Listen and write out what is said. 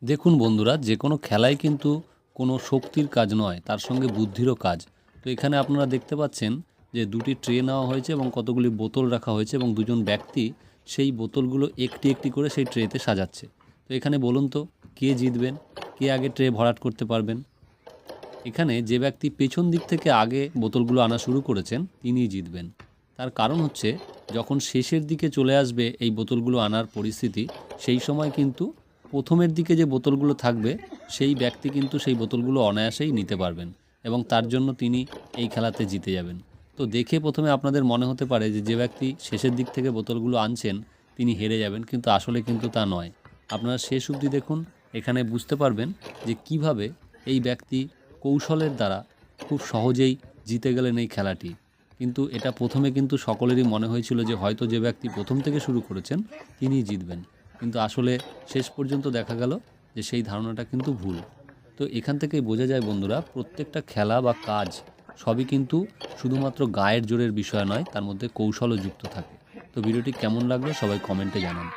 দেখুন বন্ধুরা, যে কোনো খেলাই কিন্তু কোনো শক্তির কাজ নয়, তার সঙ্গে বুদ্ধিরও কাজ। তো এখানে আপনারা দেখতে পাচ্ছেন যে দুটি ট্রে নেওয়া হয়েছে এবং কতগুলি বোতল রাখা হয়েছে এবং দুজন ব্যক্তি সেই বোতলগুলো একটি একটি করে সেই ট্রেতে সাজাচ্ছে। তো এখানে বলুন তো কে জিতবেন, কে আগে ট্রে ভরাট করতে পারবেন? এখানে যে ব্যক্তি পেছন দিক থেকে আগে বোতলগুলো আনা শুরু করেছেন তিনিই জিতবেন। তার কারণ হচ্ছে, যখন শেষের দিকে চলে আসবে এই বোতলগুলো আনার পরিস্থিতি, সেই সময় কিন্তু প্রথমের দিকে যে বোতলগুলো থাকবে সেই ব্যক্তি কিন্তু সেই বোতলগুলো অনায়াসেই নিতে পারবেন এবং তার জন্য তিনি এই খেলাতে জিতে যাবেন। তো দেখে প্রথমে আপনাদের মনে হতে পারে যে যে ব্যক্তি শেষের দিক থেকে বোতলগুলো আনছেন তিনি হেরে যাবেন, কিন্তু আসলে কিন্তু তা নয়। আপনারা শেষ অবধি দেখুন, এখানে বুঝতে পারবেন যে কিভাবে এই ব্যক্তি কৌশলের দ্বারা খুব সহজেই জিতে গেলেন এই খেলাটি। কিন্তু এটা প্রথমে কিন্তু সকলেরই মনে হয়েছিল যে হয়তো যে ব্যক্তি প্রথম থেকে শুরু করেছেন তিনিই জিতবেন, কিন্তু আসলে শেষ পর্যন্ত দেখা গেল যে সেই ধারণাটা কিন্তু ভুল। তো এখান থেকেই বোঝা যায় বন্ধুরা, প্রত্যেকটা খেলা বা কাজ সবই কিন্তু শুধুমাত্র গায়ের জোরের বিষয় নয়, তার মধ্যে কৌশলও যুক্ত থাকে। তো ভিডিওটি কেমন লাগলো সবাই কমেন্টে জানান।